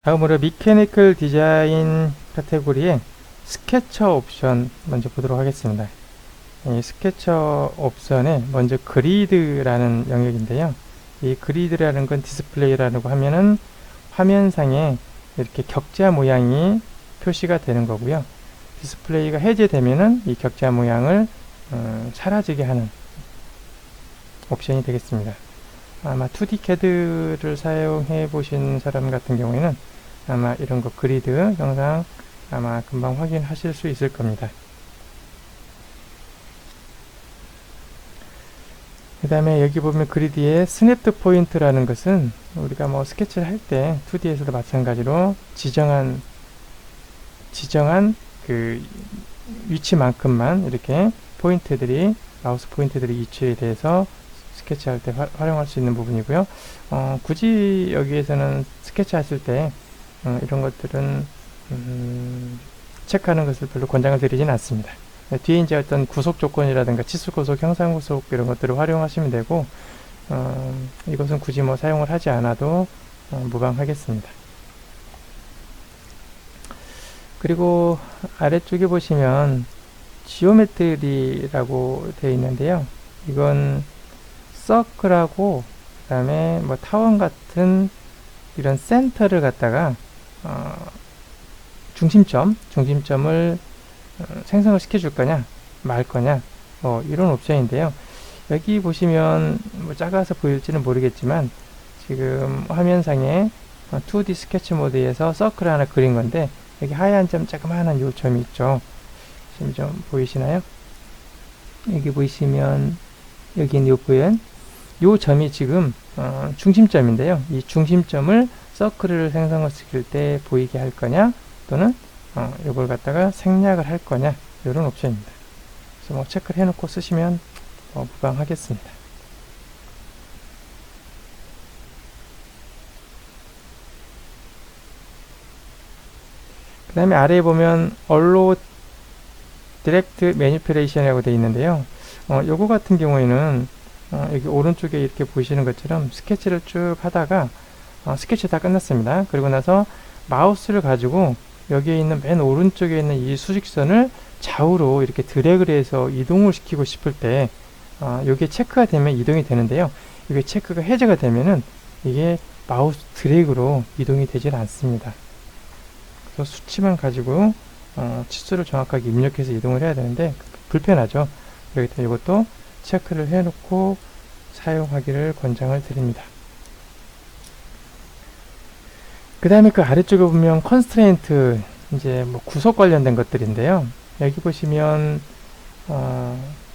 다음으로 미케니컬 디자인 카테고리의 스케쳐 옵션 먼저 보도록 하겠습니다. 이 스케쳐 옵션에 먼저 그리드라는 영역인데요. 이 그리드라는 건 디스플레이라고 하면은 화면상에 이렇게 격자 모양이 표시가 되는 거고요. 디스플레이가 해제되면은 이 격자 모양을 사라지게 하는 옵션이 되겠습니다. 아마 2D CAD를 사용해 보신 사람 같은 경우에는 아마 이런 거 그리드 영상 아마 금방 확인하실 수 있을 겁니다. 그 다음에 여기 보면 그리드의 스냅드 포인트라는 것은 우리가 뭐 스케치를 할 때 2D에서도 마찬가지로 지정한 그 위치만큼만 이렇게 포인트들이 마우스 포인트들이 위치에 대해서 스케치할 때 활용할 수 있는 부분이고요. 굳이 여기에서는 스케치 하실 때 이런 것들은 체크하는 것을 별로 권장을 드리진 않습니다. 뒤에 이제 어떤 구속 조건이라든가 치수 구속, 형상 구속 이런 것들을 활용하시면 되고 이것은 굳이 뭐 사용을 하지 않아도 무방하겠습니다. 그리고 아래쪽에 보시면 지오메트리라고 되어 있는데요. 이건 서클하고 그 다음에 뭐 타원 같은 이런 센터를 갖다가 중심점을 생성을 시켜줄 거냐 말 거냐 이런 옵션인데요. 여기 보시면 뭐 작아서 보일지는 모르겠지만 지금 화면상에 2D 스케치 모드에서 서클 하나 그린 건데 여기 하얀 점 자그마한 요 점이 있죠. 지금 좀 보이시나요? 여기 보시면 여기 있는 요 점이 지금 중심점인데요. 이 중심점을 서클을 생성을 시킬 때 보이게 할 거냐 또는 이걸 갖다가 생략을 할 거냐 이런 옵션입니다. 그래서 뭐 체크를 해놓고 쓰시면 무방하겠습니다. 그 다음에 아래에 보면 Allow Direct Manipulation이라고 되어 있는데요. 요거 같은 경우에는 여기 오른쪽에 이렇게 보시는 것처럼 스케치를 쭉 하다가 스케치 다 끝났습니다. 그리고 나서 마우스를 가지고 여기에 있는 맨 오른쪽에 있는 이 수직선을 좌우로 이렇게 드래그를 해서 이동을 시키고 싶을 때 이게 체크가 되면 이동이 되는데요. 이게 체크가 해제가 되면은 이게 마우스 드래그로 이동이 되질 않습니다. 그래서 수치만 가지고 치수를 정확하게 입력해서 이동을 해야 되는데 불편하죠. 그렇기 때문에 이것도 체크를 해놓고 사용하기를 권장을 드립니다. 그 다음에 그 아래쪽에 보면 컨스트레인트 이제 뭐 구속 관련된 것들인데요. 여기 보시면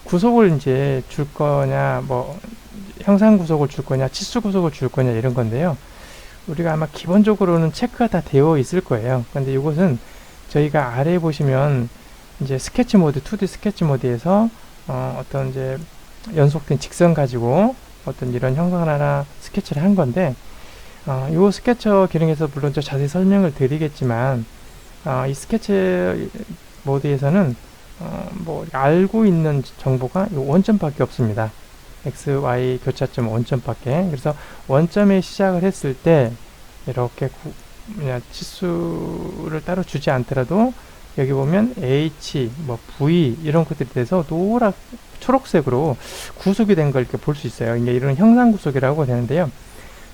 구속을 이제 줄 거냐 뭐 형상 구속을 줄 거냐 치수 구속을 줄 거냐 이런 건데요. 우리가 아마 기본적으로는 체크가 다 되어 있을 거예요. 근데 이것은 저희가 아래에 보시면 이제 스케치 모드 2D 스케치 모드에서 어떤 이제 연속된 직선 가지고 어떤 이런 형상 하나 스케치를 한 건데 이 스케쳐 기능에서 물론 저 자세히 설명을 드리겠지만 이 스케치 모드에서는 뭐 알고 있는 정보가 이 원점밖에 없습니다. x, y 교차점 원점밖에. 그래서 원점에 시작을 했을 때 이렇게 치수를 따로 주지 않더라도 여기 보면 h, 뭐 v 이런 것들이 돼서 초록색으로 구속이 된 걸 이렇게 볼 수 있어요. 이게 이런 형상 구속이라고 되는데요.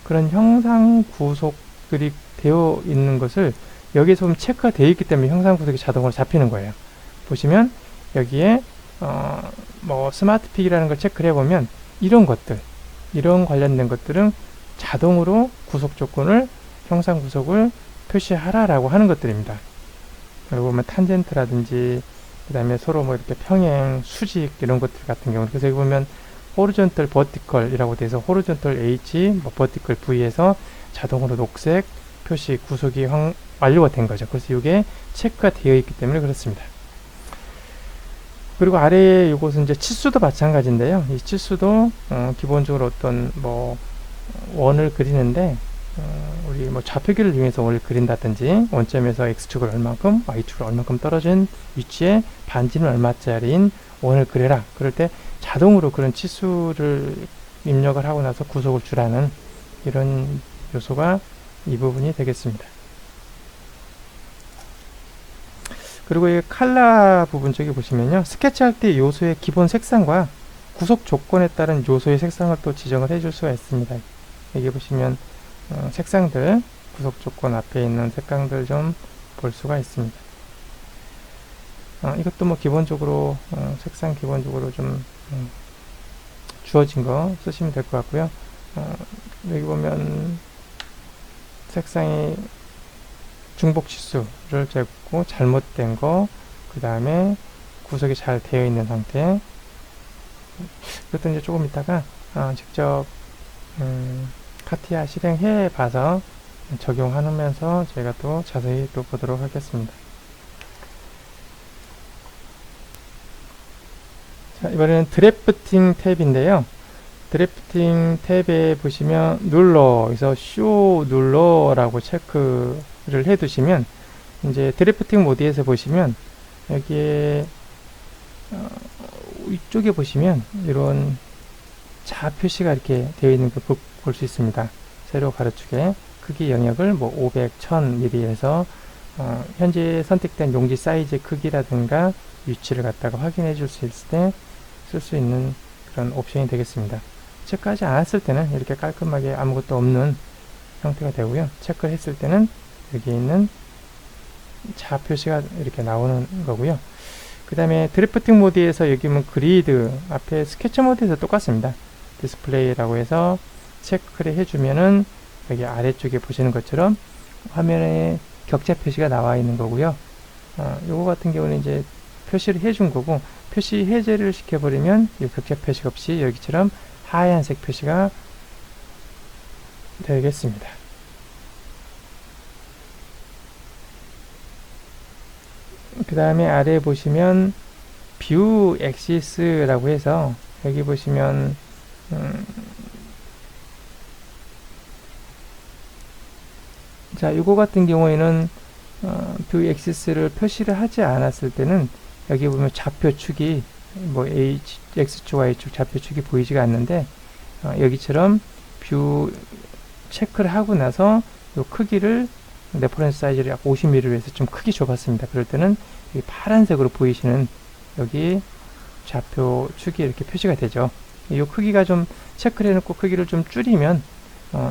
그런 형상 구속들이 되어 있는 것을 여기에서 보면 체크가 되어 있기 때문에 형상 구속이 자동으로 잡히는 거예요. 보시면 여기에 뭐 스마트픽이라는 걸 체크를 해보면 이런 관련된 것들은 자동으로 구속 조건을 형상 구속을 표시하라라고 하는 것들입니다. 그리고 보면 탄젠트라든지 그 다음에 서로 뭐 이렇게 평행, 수직 이런 것들 같은 경우 그래서 여기 보면 호리존털, 버티컬이라고 돼서 호리존털 H, 뭐 버티컬 V에서 자동으로 녹색 표시 구속이 완료가 된 거죠. 그래서 이게 체크가 되어 있기 때문에 그렇습니다. 그리고 아래에 이것은 이제 치수도 마찬가지인데요. 이 치수도 기본적으로 어떤 뭐 원을 그리는데 우리 뭐 좌표기를 이용해서 원을 그린다든지 원점에서 x축을 얼만큼 y축을 얼만큼 떨어진 위치에 반지는 얼마짜리인 원을 그려라. 그럴 때 자동으로 그런 치수를 입력을 하고 나서 구속을 주라는 이런 요소가 이 부분이 되겠습니다. 그리고 이 칼라 부분 쪽에 보시면요, 스케치할 때 요소의 기본 색상과 구속 조건에 따른 요소의 색상을 또 지정을 해줄 수가 있습니다. 여기 보시면 색상들, 구속 조건 앞에 있는 색상들 좀 볼 수가 있습니다. 이것도 뭐 기본적으로 색상 기본적으로 좀 주어진 거 쓰시면 될 것 같고요. 여기 보면 색상이 중복 치수를 재고 잘못된 거, 그 다음에 구석이 잘 되어 있는 상태. 이것도 이제 조금 이따가 직접 카티아 실행해 봐서 적용하면서 제가 또 자세히 또 보도록 하겠습니다. 자, 이번에는 드래프팅 탭인데요. 드래프팅 탭에 보시면 눌러에서 쇼 눌러라고 체크를 해 두시면 이제 드래프팅 모드에서 보시면 여기에 이쪽에 보시면 이런 자 표시가 이렇게 되어 있는 걸 볼 수 있습니다. 세로 가로축에 크기 영역을 뭐 500, 1000mm 해서 현재 선택된 용지 사이즈 크기라든가 위치를 갖다가 확인해 줄 수 있을 때 쓸 수 있는 그런 옵션이 되겠습니다. 체크하지 않았을 때는 이렇게 깔끔하게 아무것도 없는 형태가 되고요. 체크를 했을 때는 여기 있는 자 표시가 이렇게 나오는 거고요. 그 다음에 드래프팅 모드에서 여기 보면 그리드 앞에 스케치 모드에서 똑같습니다. 디스플레이라고 해서 체크를 해주면은 여기 아래쪽에 보시는 것처럼 화면에 격자 표시가 나와 있는 거고요. 요거 같은 경우는 이제 표시를 해준 거고, 표시 해제를 시켜버리면 이 격자 표시 없이 여기처럼 하얀색 표시가 되겠습니다. 그 다음에 아래 보시면 뷰 엑시스라고 해서 여기 보시면 자, 이거 같은 경우에는 뷰 엑시스를 표시를 하지 않았을 때는 여기 보면 좌표축이 뭐 X축, Y축 좌표축이 보이지가 않는데 여기처럼 뷰 체크를 하고 나서 이 크기를 레퍼런스 사이즈를 약 50mm로 해서 좀 크게 줘봤습니다. 그럴 때는 여기 파란색으로 보이시는 여기 좌표축이 이렇게 표시가 되죠. 이 크기가 좀 체크를 해놓고 크기를 좀 줄이면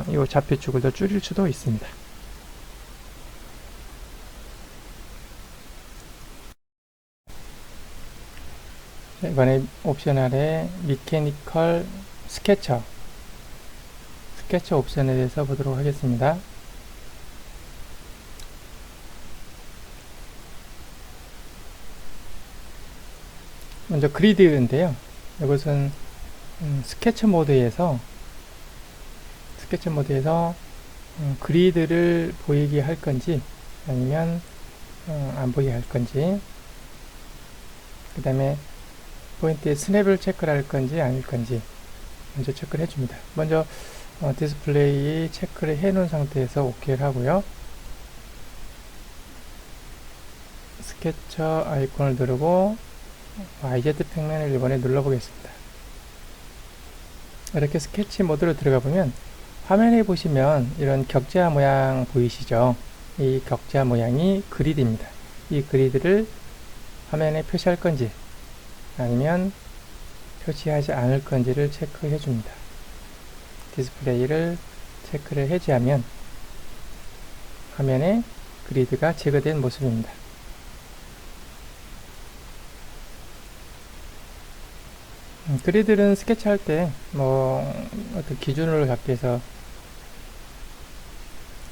이 좌표축을 더 줄일 수도 있습니다. 이번에 옵션 아래 미케니컬 스케처 옵션에 대해서 보도록 하겠습니다. 먼저 그리드인데요. 이것은 스케치 모드에서 그리드를 보이게 할 건지 아니면 안 보이게 할 건지, 그 다음에 포인트에 스냅을 체크를 할 건지 아닐 건지 먼저 체크를 해줍니다. 먼저 디스플레이 체크를 해 놓은 상태에서 OK를 하고요. 스케쳐 아이콘을 누르고 YZ 평면을 이번에 눌러보겠습니다. 이렇게 스케치 모드로 들어가 보면 화면에 보시면 이런 격자 모양 보이시죠? 이 격자 모양이 그리드입니다. 이 그리드를 화면에 표시할 건지 아니면 표시하지 않을 건지를 체크해 줍니다. 디스플레이를 체크를 해제하면 화면에 그리드가 제거된 모습입니다. 그리드는 스케치할 때 뭐 어떤 기준을 갖기 위해서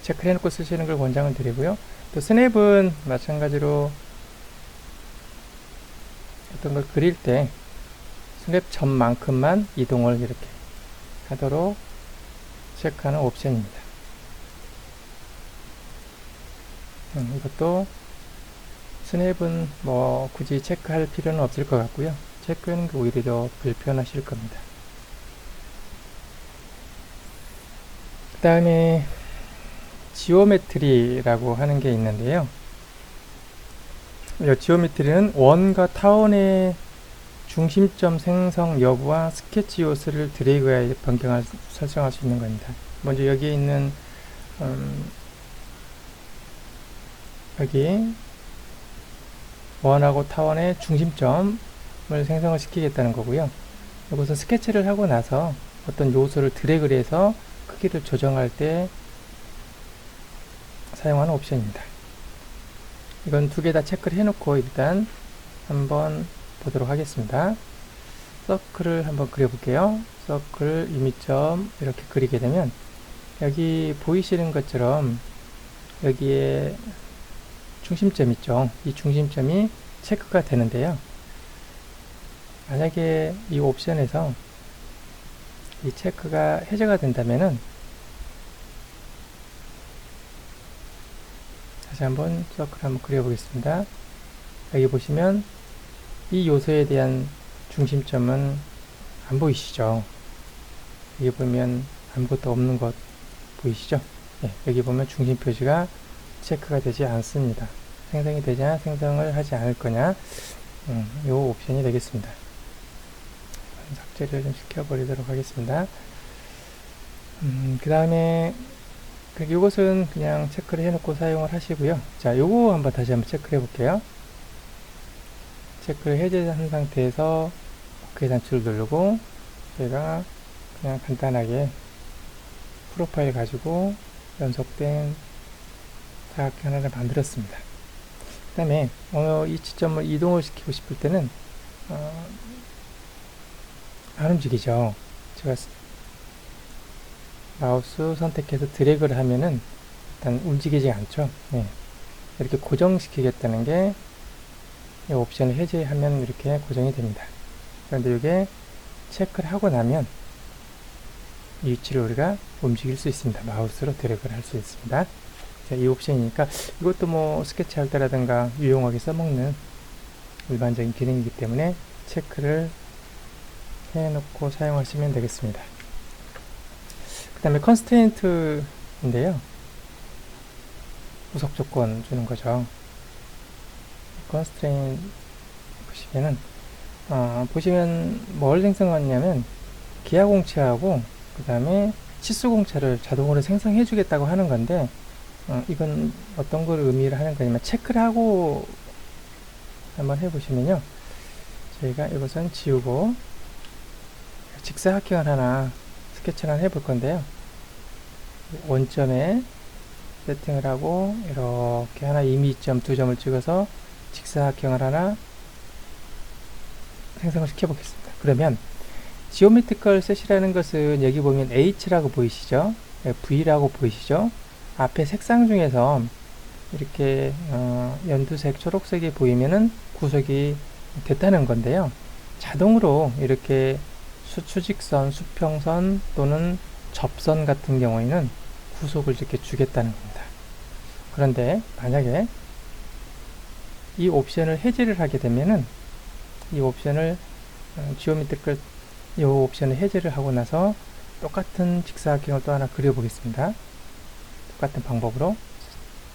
체크해 놓고 쓰시는 걸 권장을 드리고요. 또 스냅은 마찬가지로 어떤 걸 그릴 때 스냅 점만큼만 이동을 이렇게 하도록 체크하는 옵션입니다. 이것도 스냅은 뭐 굳이 체크할 필요는 없을 것 같고요. 체크하는 게 오히려 더 불편하실 겁니다. 그 다음에 지오메트리라고 하는 게 있는데요. 이 지오메트리는 원과 타원의 중심점 생성 여부와 스케치 요소를 드래그하여 변경할 설정할 수 있는 겁니다. 먼저 여기에 있는 여기 원하고 타원의 중심점을 생성을 시키겠다는 거고요. 이것은 스케치를 하고 나서 어떤 요소를 드래그를 해서 크기를 조정할 때 사용하는 옵션입니다. 이건 두 개 다 체크를 해놓고 일단 한번 보도록 하겠습니다. 서클을 한번 그려볼게요. 서클 이미점 이렇게 그리게 되면 여기 보이시는 것처럼 여기에 중심점 있죠. 이 중심점이 체크가 되는데요. 만약에 이 옵션에서 이 체크가 해제가 된다면은 다시 한번 서클 한번 그려보겠습니다. 여기 보시면 이 요소에 대한 중심점은 안 보이시죠? 여기 보면 아무것도 없는 것 보이시죠? 네, 여기 보면 중심 표시가 체크가 되지 않습니다. 생성이 되냐 생성을 하지 않을 거냐 요 옵션이 되겠습니다. 삭제를 좀 시켜버리도록 하겠습니다. 그 다음에 요것은 그냥 체크를 해놓고 사용을 하시고요. 자, 요거 한번 다시 한번 체크를 해볼게요. 체크를 해제한 상태에서 오케이 단추를 누르고 제가 그냥 간단하게 프로파일 가지고 연속된 사각형 하나를 만들었습니다. 그 다음에 이 지점을 이동을 시키고 싶을 때는 안 움직이죠. 제가 마우스 선택해서 드래그를 하면은 일단 움직이지 않죠. 네. 이렇게 고정시키겠다는 게 이 옵션을 해제하면 이렇게 고정이 됩니다. 그런데 이게 체크를 하고 나면 이 위치를 우리가 움직일 수 있습니다. 마우스로 드래그를 할 수 있습니다. 자, 이 옵션이니까 이것도 뭐 스케치 할 때라든가 유용하게 써먹는 일반적인 기능이기 때문에 체크를 해놓고 사용하시면 되겠습니다. 그 다음에 컨스트레인트인데요. 구속 조건 주는 거죠. 컨스트레인트 보시면은 보시면 뭘 생성하냐면 기하공차하고 그 다음에 치수공차를 자동으로 생성해 주겠다고 하는 건데 이건 어떤 걸 의미를 하는 거냐면 체크를 하고 한번 해보시면요. 저희가 이것은 지우고 직사각형을 하나 스케치를 하나 해볼 건데요. 원점에 세팅을 하고 이렇게 하나 이미점 두 점을 찍어서 직사각형을 하나 생성을 시켜 보겠습니다. 그러면 지오메트리컬 셋이라는 것은 여기 보면 H라고 보이시죠? V라고 보이시죠? 앞에 색상 중에서 이렇게 연두색, 초록색이 보이면은 구속이 됐다는 건데요. 자동으로 이렇게 수직선, 수평선 또는 접선 같은 경우에는 구속을 이렇게 주겠다는 겁니다. 그런데 만약에 이 옵션을 해제를 하게 되면은 이 옵션을 지오메트리컬 이 옵션을 해제를 하고 나서 똑같은 직사각형을 또 하나 그려보겠습니다. 똑같은 방법으로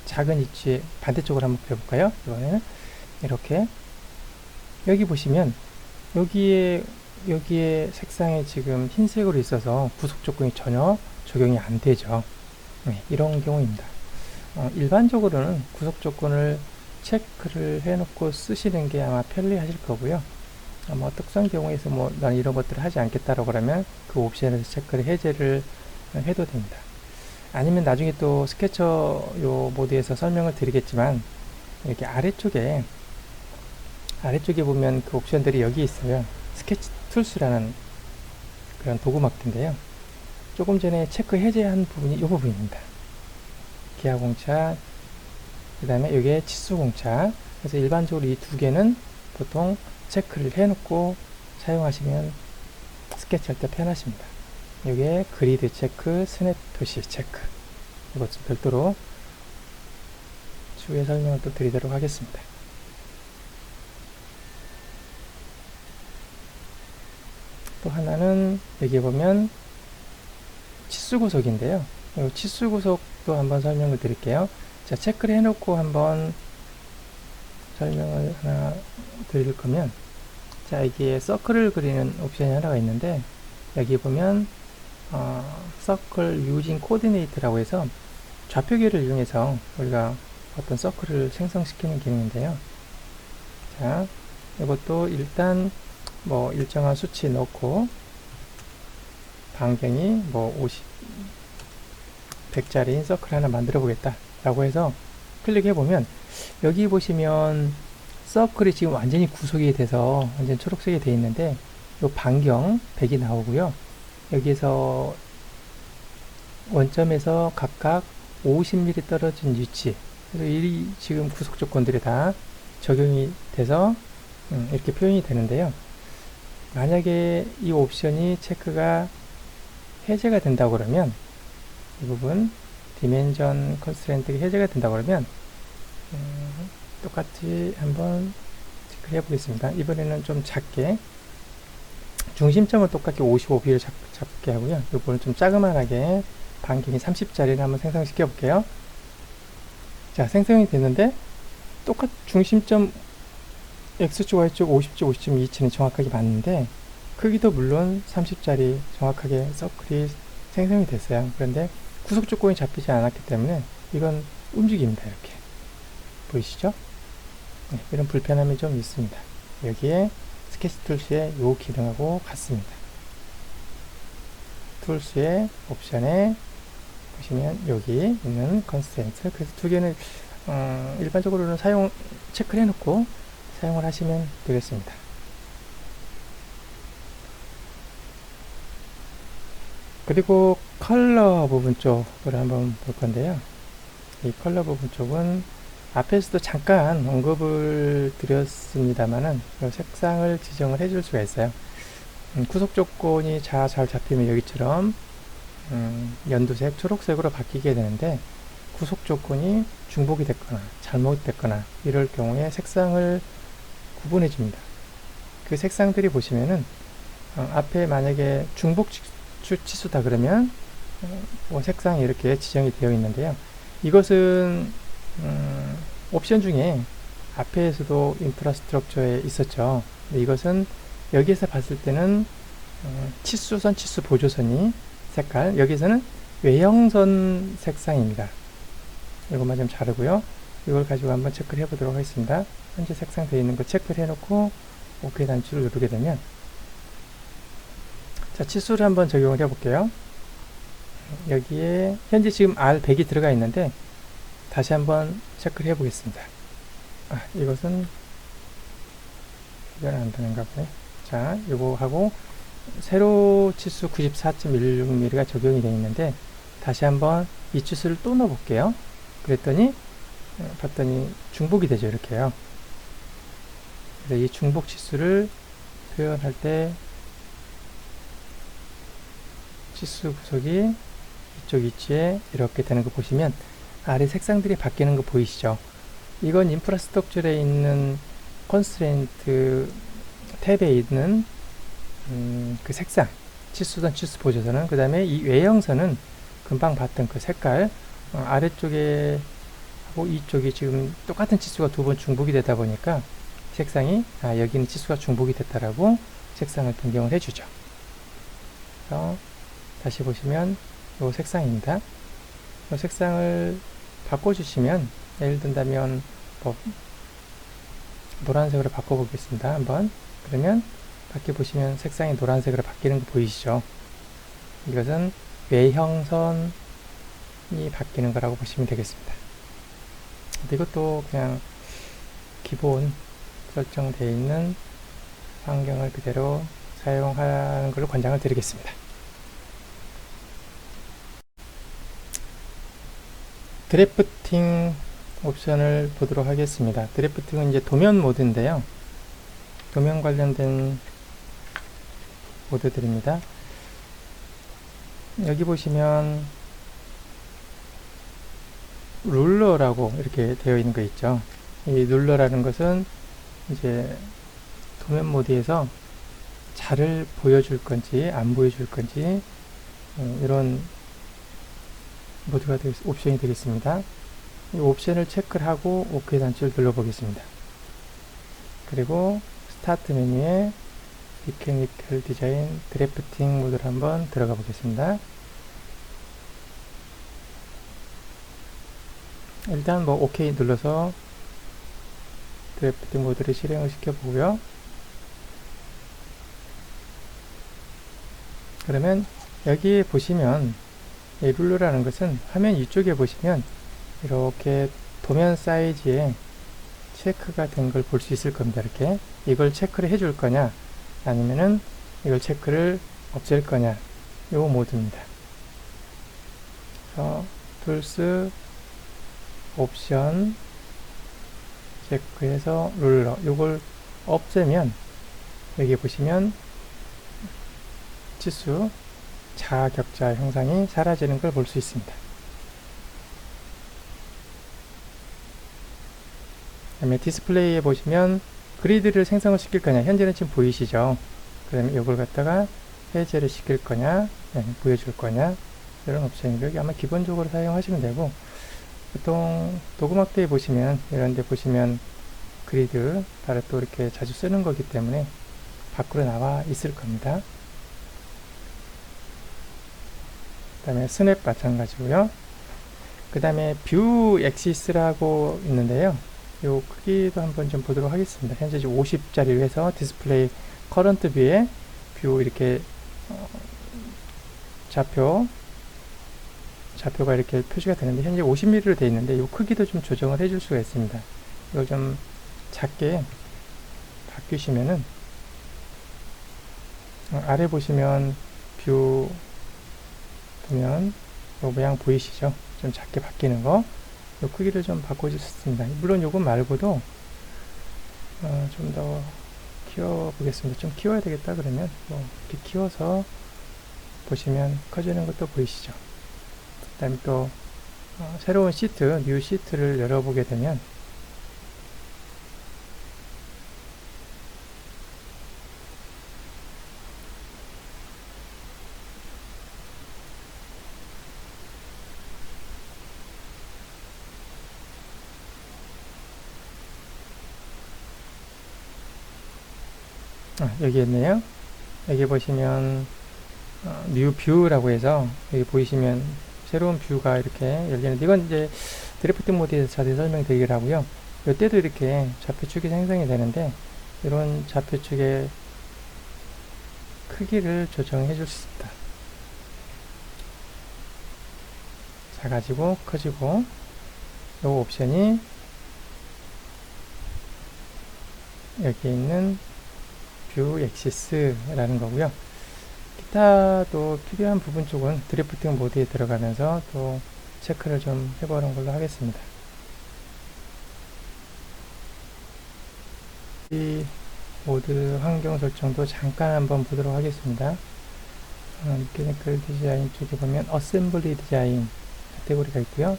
작은 위치에 반대쪽으로 한번 그려볼까요? 이번에는 이렇게 여기 보시면 여기에 색상이 지금 흰색으로 있어서 구속 조건이 전혀 적용이 안 되죠. 네, 이런 경우입니다. 일반적으로는 구속 조건을 체크를 해놓고 쓰시는 게 아마 편리하실 거고요. 뭐 특수한 경우에서 난 이런 것들을 하지 않겠다라고 그러면 그 옵션에서 체크를 해제를 해도 됩니다. 아니면 나중에 또 스케쳐 요 모드에서 설명을 드리겠지만 이렇게 아래쪽에 보면 그 옵션들이 여기 있어요. 스케치 툴스라는 그런 도구막인데요. 조금 전에 체크 해제한 부분이 이 부분입니다. 기하공차, 그 다음에 여기에 치수공차. 그래서 일반적으로 이 두 개는 보통 체크를 해놓고 사용하시면 스케치할 때 편하십니다. 여기에 그리드 체크, 스냅 표시 체크. 이것 좀 별도로 추후에 설명을 또 드리도록 하겠습니다. 또 하나는 여기 보면 치수구속인데요. 이 치수구속도 한번 설명을 드릴게요. 자, 체크를 해놓고 한번 설명을 하나 드릴 거면, 자, 여기에 서클을 그리는 옵션이 하나가 있는데, 여기 보면 서클 유징 코디네이트라고 해서 좌표기를 이용해서 우리가 어떤 서클을 생성시키는 기능인데요. 자, 이것도 일단 뭐 일정한 수치 넣고 반경이 뭐 100짜리 서클 하나 만들어 보겠다 라고 해서 클릭해 보면 여기 보시면 서클이 지금 완전히 구속이 돼서 완전 초록색이 되어 있는데 요 반경 100이 나오고요. 여기에서 원점에서 각각 50mm 떨어진 위치, 그래서 이 지금 구속 조건들이 다 적용이 돼서 이렇게 표현이 되는데요. 만약에 이 옵션이 체크가 해제가 된다고 그러면 이 부분 디멘전 컨스트레인트가 해제가 된다고 그러면 똑같이 한번 체크를 해보겠습니다. 이번에는 좀 작게 중심점을 똑같게 55p를 잡게 하고요. 이거는 좀 자그만하게 반경이 30짜리를 한번 생성시켜 볼게요. 자, 생성이 됐는데 똑같 중심점 X축, Y축, 50축, 50점 위치는 정확하게 맞는데 크기도 물론 30짜리 정확하게 서클이 생성이 됐어요. 그런데 구속 조건이 잡히지 않았기 때문에 이건 움직입니다. 이렇게 보이시죠? 네, 이런 불편함이 좀 있습니다. 여기에 스케치 툴스의 요 기능하고 같습니다. 툴스의 옵션에 보시면 여기 있는 컨스트레인트, 그래서 두 개는 일반적으로는 체크를 해놓고 사용을 하시면 되겠습니다. 그리고 컬러 부분 쪽으로 한번 볼 건데요. 이 컬러 부분 쪽은 앞에서도 잠깐 언급을 드렸습니다만은 색상을 지정을 해줄 수가 있어요. 구속 조건이 잘 잡히면 여기처럼 연두색, 초록색으로 바뀌게 되는데 구속 조건이 중복이 됐거나 잘못됐거나 이럴 경우에 색상을 구분해 줍니다. 그 색상들이 보시면은 앞에 만약에 중복 치수다 그러면 색상이 이렇게 지정이 되어 있는데요. 이것은 옵션 중에 앞에서도 인프라스트럭처에 있었죠. 근데 이것은 여기에서 봤을 때는 치수선, 치수 보조선이 색깔, 여기서는 외형선 색상입니다. 이것만 좀 자르고요. 이걸 가지고 한번 체크를 해보도록 하겠습니다. 현재 색상 되어 있는 거 체크를 해놓고 OK 단추를 누르게 되면, 자, 치수를 한번 적용을 해볼게요. 여기에 현재 지금 R100이 들어가 있는데 다시 한번 체크를 해보겠습니다. 이것은 이건 안 되는가 보네. 자, 이거 하고 세로 치수 94.16mm가 적용이 되어 있는데 다시 한번 이 치수를 또 넣어 볼게요. 그랬더니 봤더니 중복이 되죠. 이렇게요. 그래서 이 중복 치수를 표현할 때 치수 구속이 이쪽 위치에 이렇게 되는 거 보시면 아래 색상들이 바뀌는 거 보이시죠? 이건 인프라스트럭처에 있는 컨스트레인트 탭에 있는 그 색상, 치수선, 치수 보조선은, 그 다음에 이 외형선은 금방 봤던 그 색깔, 아래쪽에 하고 이쪽이 지금 똑같은 치수가 두 번 중복이 되다 보니까 색상이 여기는 치수가 중복이 됐다라고 색상을 변경을 해주죠. 그래서 다시 보시면 이 색상입니다. 이 색상을 바꿔주시면, 예를 든다면 뭐 노란색으로 바꿔보겠습니다. 한번. 그러면 밖에 보시면 색상이 노란색으로 바뀌는 거 보이시죠? 이것은 외형선이 바뀌는 거라고 보시면 되겠습니다. 이것도 그냥 기본 설정되어 있는 환경을 그대로 사용하는 걸로 권장을 드리겠습니다. 드래프팅 옵션을 보도록 하겠습니다. 드래프팅은 이제 도면 모드인데요. 도면 관련된 모드들입니다. 여기 보시면 룰러라고 이렇게 되어 있는 거 있죠. 이 룰러라는 것은 이제 도면 모드에서 자를 보여줄 건지 안 보여줄 건지 이런 모드가 옵션이 되겠습니다. 이 옵션을 체크를 하고 OK 단추를 눌러 보겠습니다. 그리고 스타트 메뉴에 미케니컬 디자인 드래프팅 모드를 한번 들어가 보겠습니다. 일단 뭐 OK 눌러서 드래프팅 모드를 실행을 시켜보고요. 그러면 여기에 보시면 이 룰러라는 것은 화면 위쪽에 보시면 이렇게 도면 사이즈에 체크가 된 걸 볼 수 있을 겁니다. 이렇게 이걸 체크를 해줄 거냐 아니면은 이걸 체크를 없앨 거냐, 요 모드입니다. 그래서 툴스 옵션 체크해서 룰러, 요걸 없애면 여기 보시면 치수 자격자 형상이 사라지는 걸 볼 수 있습니다. 그다음에 디스플레이에 보시면 그리드를 생성을 시킬 거냐, 현재는 지금 보이시죠? 그다음에 이걸 갖다가 해제를 시킬 거냐, 보여줄 거냐, 이런 옵션이고, 여기 아마 기본적으로 사용하시면 되고, 보통 도구막대에 보시면 이런 데 보시면 그리드 따로 또 이렇게 자주 쓰는 거기 때문에 밖으로 나와 있을 겁니다. 그 다음에 스냅 마찬가지고요. 그 다음에 뷰 엑시스라고 있는데요. 요 크기도 한번 좀 보도록 하겠습니다. 현재 50짜리로 해서 디스플레이 커런트 뷰에 뷰 이렇게 좌표가 이렇게 표시가 되는데 현재 50mm로 되어 있는데 이 크기도 좀 조정을 해줄 수가 있습니다. 이걸 좀 작게 바뀌시면은 아래 보시면 뷰 보면 이 모양 보이시죠? 좀 작게 바뀌는 거, 이 크기를 좀 바꿔줄 수 있습니다. 물론 요거 말고도 좀 더 키워보겠습니다. 좀 키워야 되겠다 그러면 뭐 이렇게 키워서 보시면 커지는 것도 보이시죠? 그 다음에 또 새로운 시트, 뉴 시트를 열어보게 되면 여기 있네요. 여기 보시면 뉴 뷰라고 해서 여기 보이시면 새로운 뷰가 이렇게 열리는데, 이건 이제 드래프팅 모드에서 자세히 설명드리기를 하고요. 이때도 이렇게 좌표축이 생성이 되는데 이런 좌표축의 크기를 조정해 줄 수 있다. 작아지고 커지고, 이 옵션이 여기 있는 뷰 엑시스라는 거고요. 기타도 필요한 부분 쪽은 드래프팅 모드에 들어가면서 또 체크를 좀 해보는 걸로 하겠습니다. 이 모드 환경 설정도 잠깐 한번 보도록 하겠습니다. 메커니컬 디자인 쪽에 보면 어셈블리 디자인 카테고리가 있고요.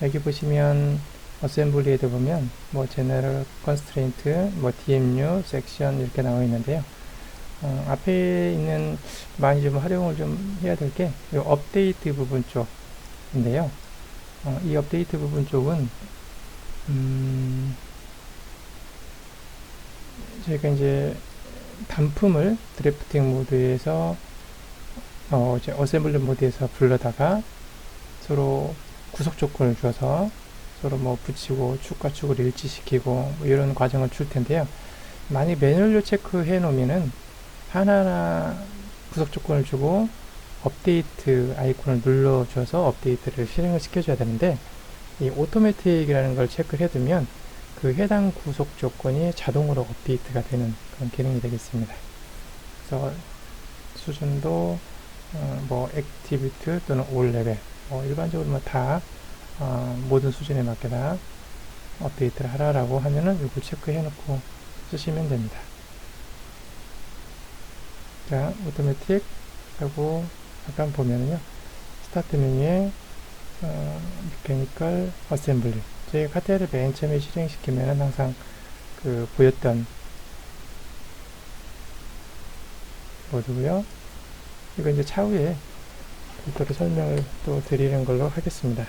여기 보시면 어셈블리에도 보면 뭐 제너럴 컨스트레인트, 뭐 DMU, 섹션 이렇게 나와 있는데요. 앞에 있는 많이 좀 활용을 좀 해야 될 게 이 업데이트 부분 쪽인데요. 이 업데이트 부분 쪽은 저희가 이제 단품을 드래프팅 모드에서 이제 어셈블리 모드에서 불러다가 서로 구속 조건을 줘서 서로 뭐 붙이고 축과 축을 일치시키고 뭐 이런 과정을 줄 텐데요. 만약 매뉴얼로 체크해 놓으면은 하나하나 구속 조건을 주고 업데이트 아이콘을 눌러줘서 업데이트를 실행을 시켜줘야 되는데, 이 오토매틱이라는 걸 체크를 해두면 그 해당 구속 조건이 자동으로 업데이트가 되는 그런 기능이 되겠습니다. 그래서 수준도 뭐 액티비트 또는 올 레벨, 일반적으로 뭐 다 모든 수준에 맞게 다 업데이트를 하라라고 하면은 이걸 체크해 놓고 쓰시면 됩니다. 자, 오토매틱 하고 잠깐 보면은요, 스타트 메뉴에 메커니컬 어셈블리, 저희가 카테를 맨 처음에 실행시키면은 항상 그 보였던 모드고요. 이거 이제 차후에 별도로 설명을 또 드리는 걸로 하겠습니다.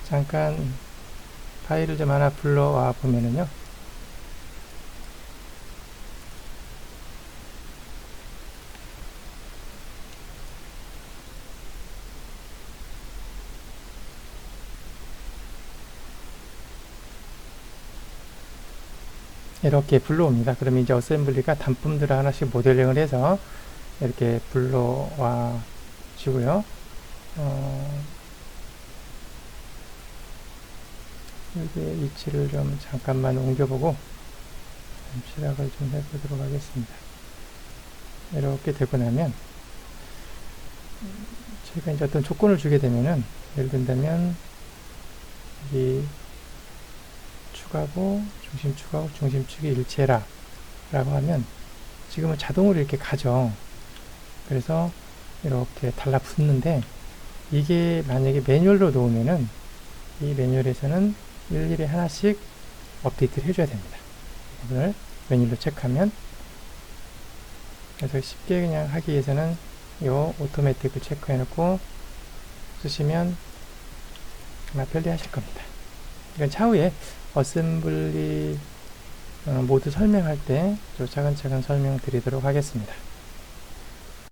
잠깐 파일을 좀 하나 불러와 보면은요, 이렇게 불러옵니다. 그러면 이제 어셈블리가 단품들을 하나씩 모델링을 해서 이렇게 불러와 주고요. 여기 위치를 좀 잠깐만 옮겨보고 시작을 좀 해보도록 하겠습니다. 이렇게 되고 나면 제가 이제 어떤 조건을 주게 되면은, 예를 든다면 여기 축하고 중심축이 일체라 라고 하면 지금은 자동으로 이렇게 가죠. 그래서 이렇게 달라붙는데, 이게 만약에 매뉴얼로 놓으면은 이 매뉴얼에서는 일일이 하나씩 업데이트를 해줘야 됩니다. 이걸 매뉴얼로 체크하면, 그래서 쉽게 그냥 하기 위해서는 요 오토매틱을 체크해 놓고 쓰시면 아마 편리하실 겁니다. 이건 차후에 어셈블리 모드 설명할 때 좀 차근차근 설명드리도록 하겠습니다.